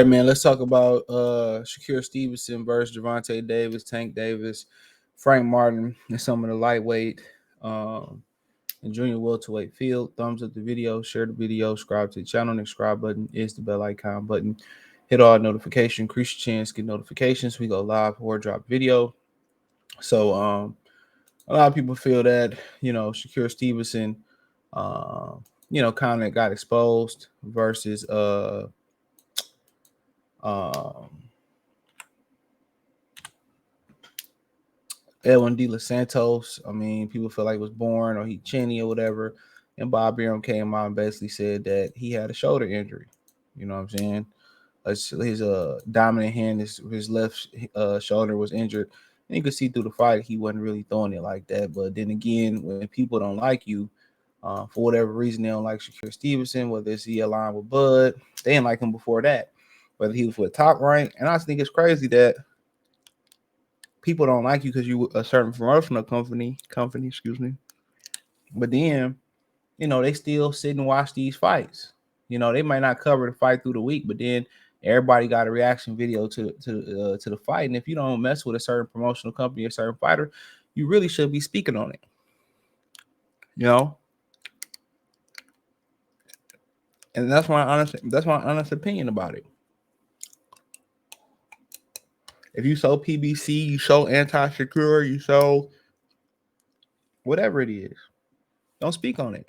right, man. Let's talk about Shakur Stevenson versus Gervonta Davis, Tank Davis, Frank Martin, and some of the lightweight and junior welterweight field. Thumbs up the video, share the video, subscribe to the channel. The subscribe button is the bell icon button. Hit all notifications, increase your chance, get notifications. We go live or drop video. So a lot of people feel that Shakur Stevenson kind of got exposed versus Edwin De Los Santos. I mean, people feel like he was born or he chinny or whatever. And Bob Arum came out and basically said that he had a shoulder injury. You know what I'm saying? His dominant hand, his left shoulder was injured. And you could see through the fight he wasn't really throwing it like that. But then again, when people don't like you, for whatever reason, they don't like Shakur Stevenson, whether it's he aligned with Bud, they didn't like him before that, whether he was with Top Rank. And I just think it's crazy that people don't like you because you a certain promotional company, excuse me. But then, they still sit and watch these fights. They might not cover the fight through the week, but then everybody got a reaction video to the fight. And if you don't mess with a certain promotional company or a certain fighter, you really should be speaking on it. And that's my honest opinion about it. If you show PBC, you show anti-Shakur, you show whatever it is, don't speak on it.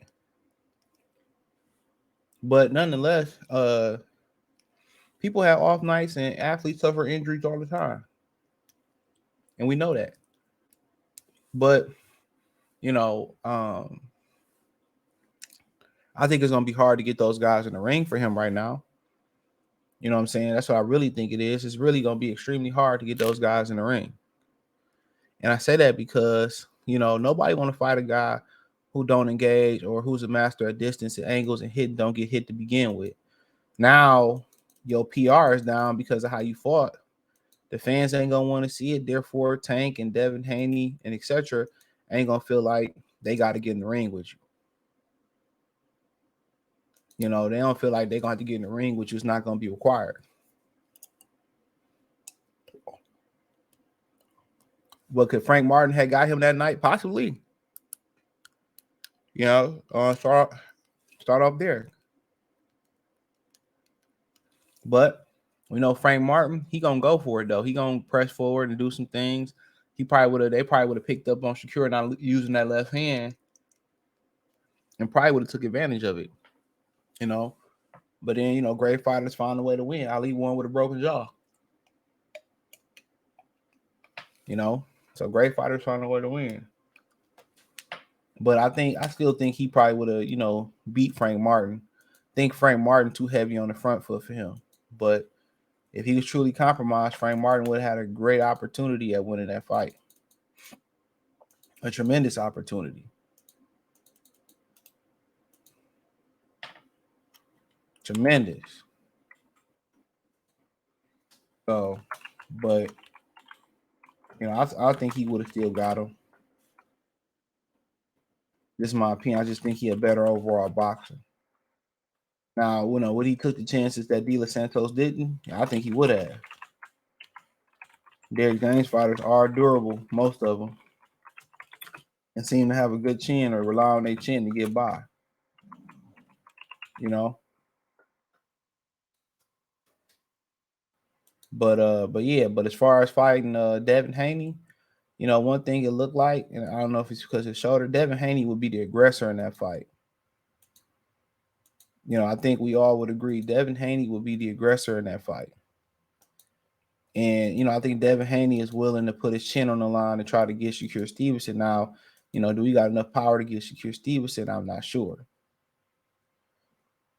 But nonetheless, people have off nights and athletes suffer injuries all the time. And we know that. But, I think it's going to be hard to get those guys in the ring for him right now. You know what I'm saying? That's what I really think it is. It's really going to be extremely hard to get those guys in the ring. And I say that because, nobody want to fight a guy who don't engage or who's a master at distance and angles and don't get hit to begin with. Now, your PR is down because of how you fought. The fans ain't going to want to see it. Therefore, Tank and Devin, Haney, and etc. ain't going to feel like they got to get in the ring with you. They don't feel like they're going to have to get in the ring, which is not going to be required. But could Frank Martin have got him that night? Possibly. Start off there. But we know Frank Martin, he gonna go for it though. He gonna press forward and do some things. They probably would have picked up on Shakur not using that left hand, and probably would have took advantage of it. But then great fighters find a way to win. Ali won with a broken jaw. So great fighters find a way to win. But I still think he probably would have, beat Frank Martin. I think Frank Martin too heavy on the front foot for him. But if he was truly compromised, Frank Martin would have had a great opportunity at winning that fight. A tremendous opportunity. Tremendous. So, but I think he would have still got him. This is my opinion. I just think he a better overall boxer. Now, would he took the chances that De Los Santos didn't? I think he would have. Derrick James fighters are durable, most of them, and seem to have a good chin or rely on their chin to get by. But as far as fighting Devin Haney, one thing it looked like, and I don't know if it's because of his shoulder, Devin Haney would be the aggressor in that fight. I think we all would agree Devin Haney would be the aggressor in that fight. And, I think Devin Haney is willing to put his chin on the line and try to get Shakur Stevenson. Now, do we got enough power to get Shakur Stevenson? I'm not sure.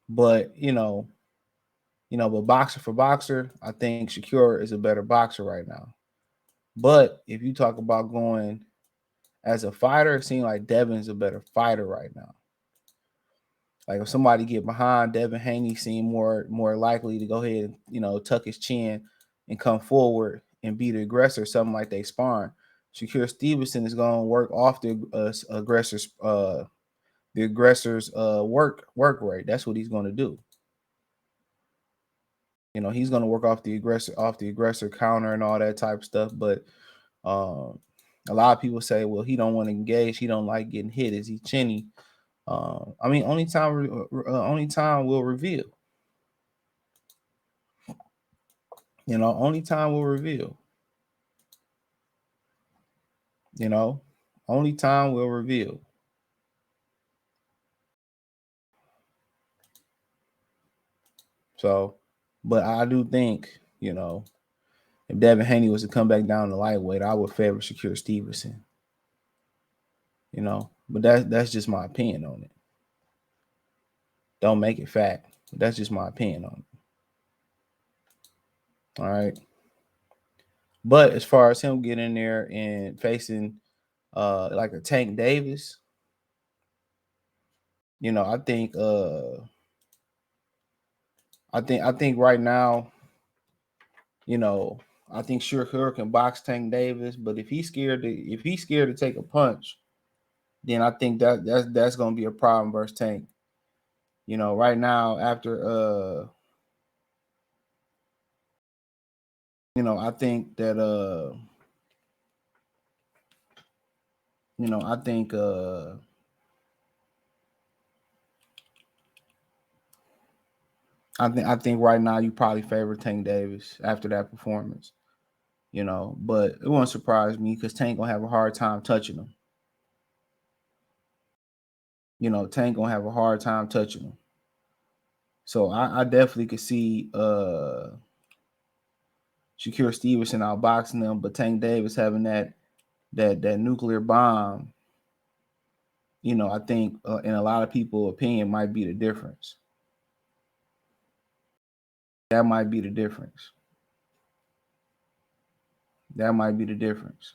But, but boxer for boxer, I think Shakur is a better boxer right now. But if you talk about going as a fighter, it seems like Devin's a better fighter right now. Like if somebody get behind Devin Haney, seem more likely to go ahead and tuck his chin and come forward and be the aggressor, something like they sparring. Shakur Stevenson is going to work off the aggressor's work rate. That's what he's going to do. He's gonna work off the aggressor counter and all that type of stuff. But a lot of people say, well, he don't want to engage. He don't like getting hit. Is he chinny? I mean, only time will reveal. Only time will reveal. Only time will reveal. So, but I do think, if Devin Haney was to come back down to lightweight, I would favor Shakur Stevenson. But that's just my opinion on it. Don't make it fact. That's just my opinion on it. All right. But as far as him getting in there and facing like a Tank Davis, I think right now, I think Shakur can box Tank Davis, but if he's scared to take a punch, then I think that's gonna be a problem versus Tank. Right now after I think that I think I think right now you probably favor Tank Davis after that performance. But it won't surprise me because Tank gonna have a hard time touching him. Tank gonna have a hard time touching him. So I definitely could see Shakur Stevenson outboxing them, but Tank Davis having that nuclear bomb, I think in a lot of people's opinion might be the difference. That might be the difference. That might be the difference.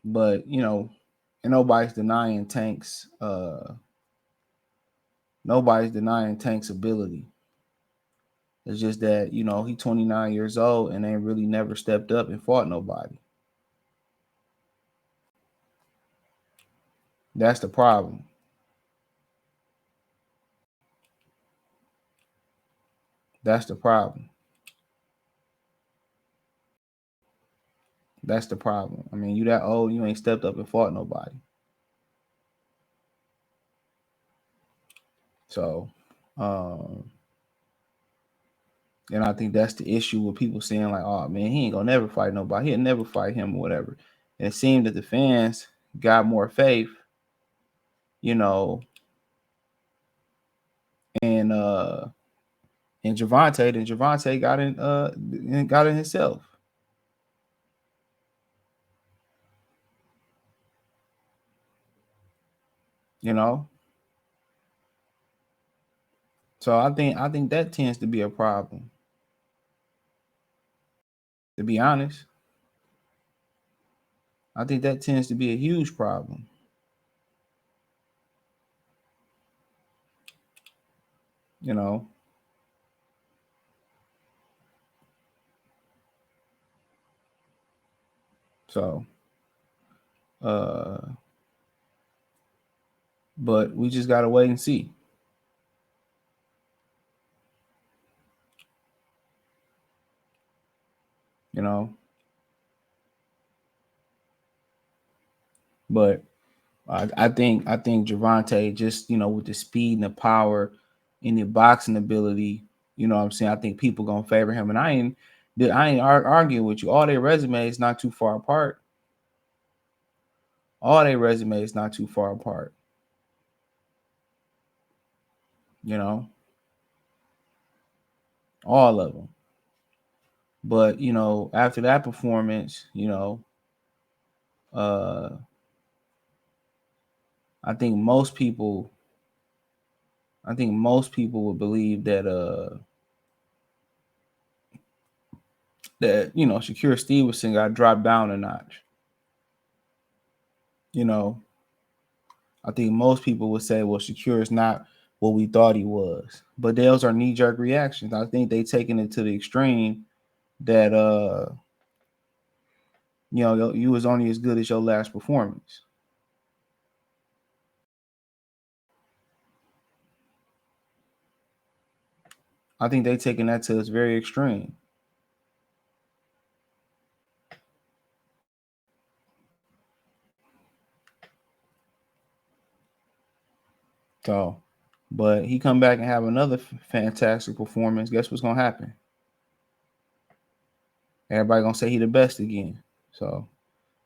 But and nobody's denying Tank's ability. It's just that he's 29 years old and ain't really never stepped up and fought nobody. That's the problem. That's the problem. That's the problem. I mean, you that old, you ain't stepped up and fought nobody. So, and I think that's the issue with people saying like, "Oh man, he ain't gonna never fight nobody. He'll never fight him or whatever." And it seemed that the fans got more faith, and Gervonta, then Gervonta got in himself. So I think that tends to be a problem. To be honest, I think that tends to be a huge problem. So, but we just gotta wait and see. But I think Gervonta just with the speed and the power and the boxing ability, what I'm saying, I think people gonna favor him. And I ain't arguing with you. All their resumes not too far apart. All their resumes not too far apart. All of them. But after that performance, I think most people would believe that Shakur Stevenson got dropped down a notch. I think most people would say, well, Shakur is not what we thought he was. But those are knee-jerk reactions. I think they taken it to the extreme that you was only as good as your last performance. I think they taking that to its very extreme. So, but he come back and have another fantastic performance. Guess what's gonna happen? Everybody gonna say he the best again. So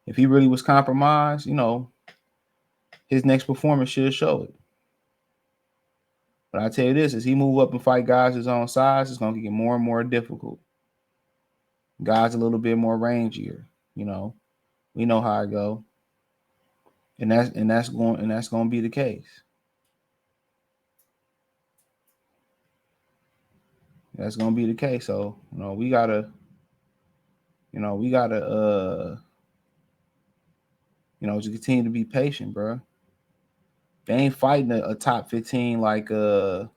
if he really was compromised, his next performance should show it. But I tell you this, as he move up and fight guys his own size, it's gonna get more and more difficult. Guys a little bit more rangier, We know how I go. And that's gonna be the case. That's gonna be the case. So, we gotta just continue to be patient, bro. They ain't fighting a top 15 like a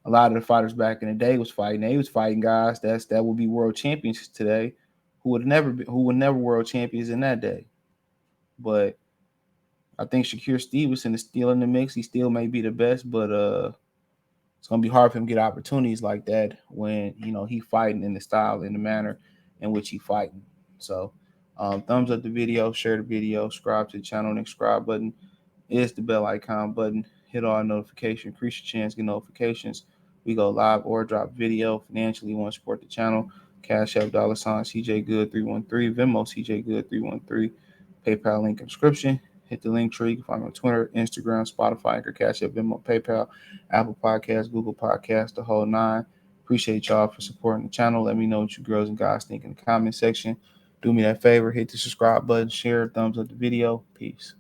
lot of the fighters back in the day was fighting. They was fighting guys that would be world champions today, who would never world champions in that day. But I think Shakur Stevenson is still in the mix. He still may be the best, but it's gonna be hard for him to get opportunities like that when he fighting in the style, in the manner in which he fighting. So, thumbs up the video, share the video, subscribe to the channel, and subscribe button is the bell icon button. Hit all notifications, increase your chance, get notifications. We go live or drop video. Financially, you want to support the channel. Cash App $ CJ Good 313, Venmo CJ Good 313, PayPal link in description. Hit the link tree. You can find me on Twitter, Instagram, Spotify, Anchor, Cash App, Venmo, PayPal, Apple Podcasts, Google Podcasts, the whole nine. Appreciate y'all for supporting the channel. Let me know what you girls and guys think in the comment section. Do me that favor, hit the subscribe button, share, thumbs up the video. Peace.